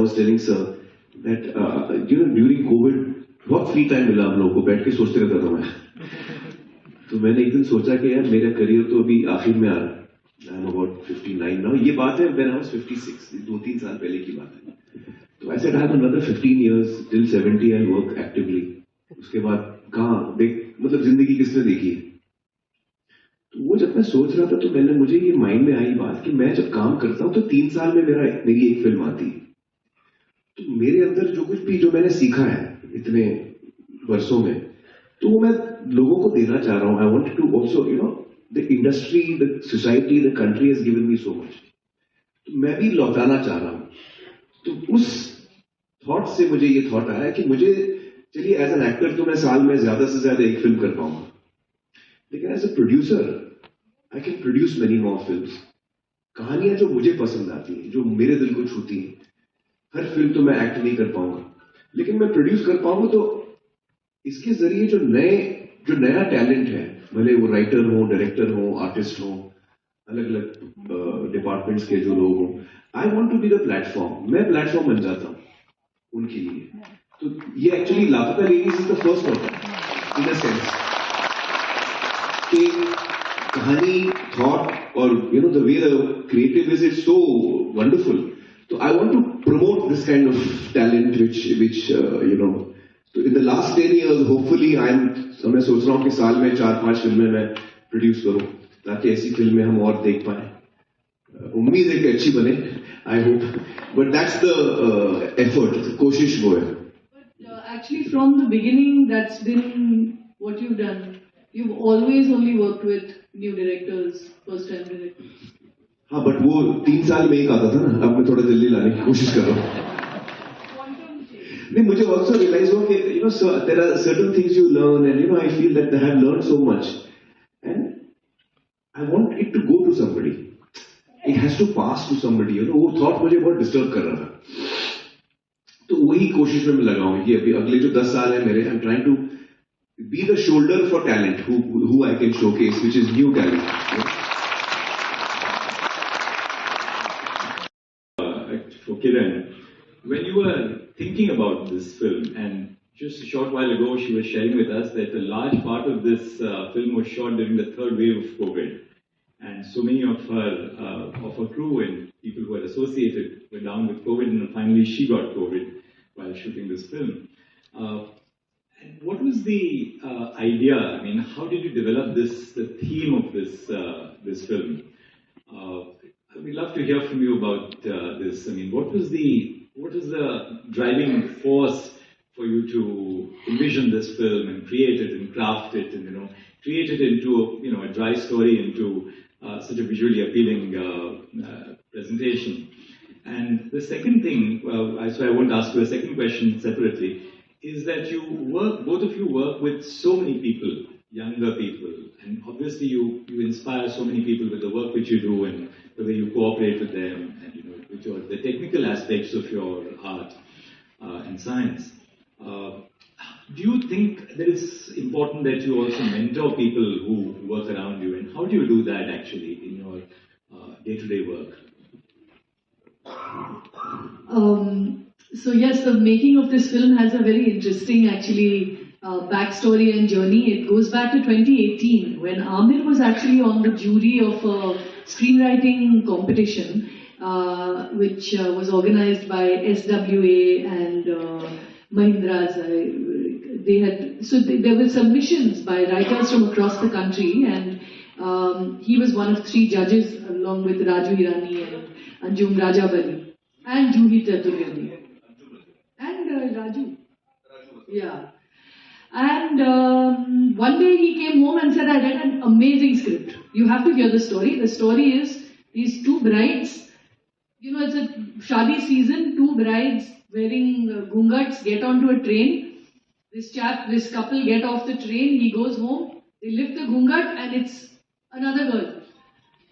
was telling sir that during COVID बहुत free time मिला हम लोगों को, बैठ के सोचते रहता था मैं। तो मैंने एक दिन सोचा कि यार मेरा करियर तो अभी आखिर में आ रहा है। I am about 59 now. ये बात है व्हेन आई वाज 56, 2-3 साल पहले की बात है। तो I said I have another 15 years till 70 I work actively. उसके बाद कहाँ देख, मतलब जिंदगी किसने देखी है। तो वो जब मैं सोच रहा था तो मुझे ये माइंड में आई बात कि मैं जब काम करता हूँ तो 3 साल में मेरी एक फिल्म आती है। तो मेरे अंदर जो कुछ भी जो मैंने सीखा है इतने वर्षों में, तो वो मैं लोगों को देना चाह रहा हूँ। I want to also the industry, the society, the country has given me so much, तो मैं भी लौटाना चाह रहा हूँ। तो उस थॉट से मुझे ये थॉट आया कि मुझे चलिए एज एन एक्टर तो मैं साल में ज्यादा से ज्यादा एक फिल्म कर पाऊंगा, लेकिन as a producer I can produce many more films. कहानियां जो मुझे पसंद आती हैं, जो मेरे दिल को छूती हैं। हर फिल्म तो मैं एक्ट नहीं कर पाऊंगा, लेकिन मैं प्रोड्यूस कर पाऊंगा। तो इसके जरिए जो नया टैलेंट है, भले वो राइटर हो, डायरेक्टर हो, आर्टिस्ट हो, अलग अलग डिपार्टमेंट्स के जो लोग हो, I want to be the platform. मैं प्लेटफॉर्म बन जाता हूं उनके लिए। तो ये actually Laapataa ladies is the first of in a sense कि कहानी, थॉट और the way the creative is its so wonderful. So I want to promote this kind of talent, which So in the last 10 years, hopefully मैं सोच रहा हूँ कि साल में 4-5 फिल्में मैं प्रोड्यूस करूँ, ताकि ऐसी फिल्में हम और देख पाए। उम्मीद है कि अच्छी बने, I hope. But that's the effort, कोशिश वो है। But actually from the beginning, that's been what you've done. You've always only worked with new directors, first-time directors. हाँ, बट वो 3 साल में एक आता था ना, अब मैं थोड़ा जल्दी लाने की कोशिश कर रहा हूँ। नहीं, मुझे also realize हुआ कि so there are certain things you learn and I feel that I have learned so much and I want it to go to somebody. It has to pass to somebody. वो thought मुझे बहुत disturb कर रहा था। तो वही कोशिश में मैं लगा हूँ कि अभी अगले जो 10 साल है मेरे, I'm trying to be the shoulder for talent who I can showcase, which is new talent. For Kiran, when you were thinking about this film, and just a short while ago she was sharing with us that a large part of this film was shot during the third wave of COVID, and so many of her crew and people who were associated were down with COVID, and finally she got COVID while shooting this film. And what was the idea? I mean, how did you develop the theme of this film? We'd love to hear from you about this. I mean, what was the driving force for you to envision this film and create it and craft it and create it into a dry story, into such a visually appealing presentation? And the second thing, so I won't ask you a second question separately, is that both of you work with so many people, younger people, and obviously you inspire so many people with the work which you do and the way you cooperate with them, and with the technical aspects of your art and science. Do you think that it's important that you also mentor people who work around you, and how do you do that actually in your day-to-day work? So yes, the making of this film has a very interesting actually backstory and journey. It goes back to 2018 when Amir was actually on the jury of a screenwriting competition which was organized by SWA and Mahindra's. There were submissions by writers from across the country, and he was one of 3 judges along with Raju Hirani and Anjum Rajabali and Juhi Chaturvedi and Raju. Yeah. And one day he came home and said, I read an amazing script. You have to hear the story. The story is these 2 brides, it's a shadi season, 2 brides wearing gungats get onto a train. This couple get off the train, he goes home, they lift the gungat and it's another girl.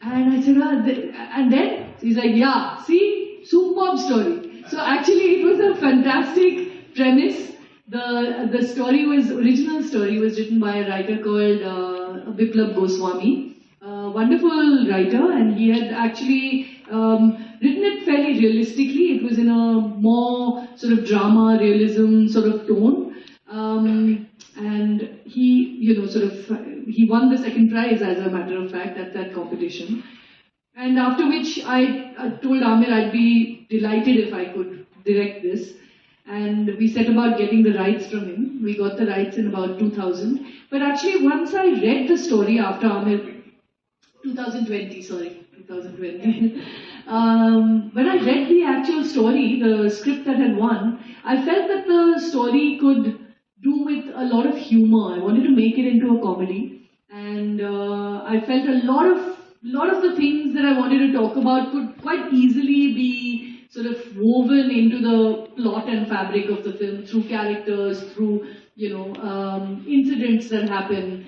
And I said, and then he's like, yeah, see, superb story. So actually it was a fantastic premise. The original story was written by a writer called Biplab Goswami, a wonderful writer, and he had actually written it fairly realistically. It was in a more sort of drama, realism sort of tone. And he, he won the second prize, as a matter of fact, at that competition. And after which I told Amir I'd be delighted if I could direct this. And we set about getting the rights from him. We got the rights in about 2000. But actually, once I read the story after Amir, 2020. When I read the actual story, the script that had won, I felt that the story could do with a lot of humor. I wanted to make it into a comedy. And I felt a lot of the things that I wanted to talk about could quite easily be sort of woven into the plot and fabric of the film through characters, through, incidents that happen.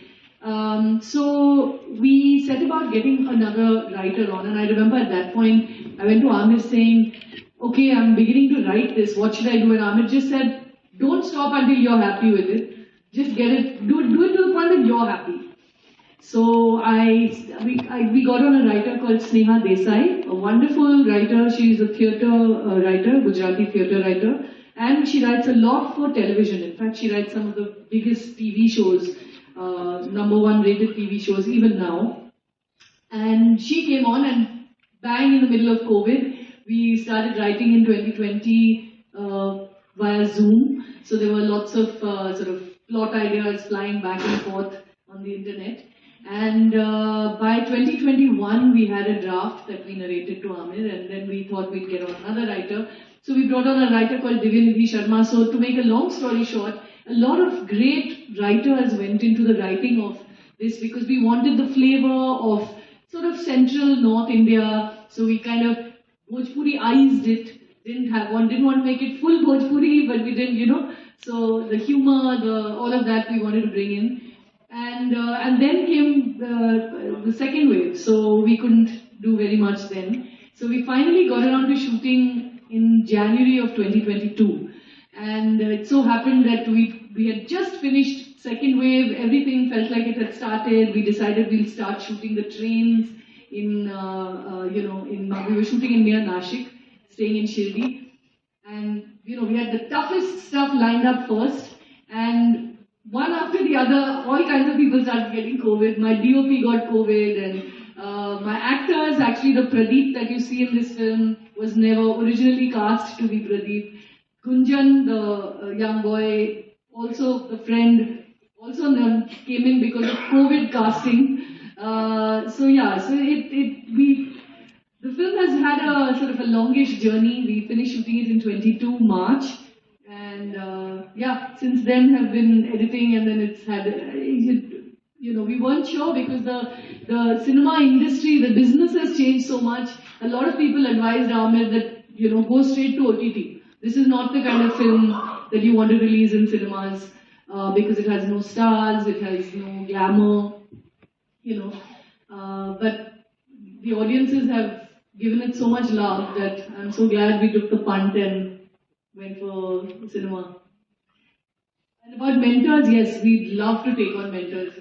So we set about getting another writer on, and I remember at that point, I went to Amir saying, okay, I'm beginning to write this, what should I do? And Amir just said, don't stop until you're happy with it. Just get it, do it to the point that you're happy. So we got on a writer called Sneha Desai, a wonderful writer. She's a theatre writer, Gujarati theatre writer, and she writes a lot for television. In fact, she writes some of the biggest TV shows, #1 rated TV shows even now. And she came on, and bang, in the middle of COVID, we started writing in 2020 via Zoom. So there were lots of sort of plot ideas flying back and forth on the internet. And by 2021, we had a draft that we narrated to Amir, and then we thought we'd get on another writer. So we brought on a writer called Divyanidhi Sharma. So to make a long story short, a lot of great writers went into the writing of this because we wanted the flavor of sort of central North India. So we kind of Bhojpuri-ized it. Didn't want to make it full Bhojpuri, but we didn't, So the humor, all of that we wanted to bring in. And then came the second wave, so we couldn't do very much then. So we finally got around to shooting in January of 2022. And it so happened that we had just finished second wave, everything felt like it had started. We decided we'll start shooting the trains we were shooting in near Nashik, staying in Shirdi. And, we had the toughest stuff lined up first. And one after the other, all kinds of people started getting COVID. My DOP got COVID, and my actors, actually the Pradeep that you see in this film was never originally cast to be Pradeep. Gunjan, the young boy, also the friend, also came in because of COVID casting. The film has had a sort of a longish journey. We finished shooting it in 22 March. And since then have been editing, and then it's had, we weren't sure because the cinema industry, the business has changed so much. A lot of people advised Amir that, go straight to OTT. This is not the kind of film that you want to release in cinemas because it has no stars, it has no glamour, but the audiences have given it so much love that I'm so glad we took the punt and went for cinema. And about mentors, yes, we'd love to take on mentors.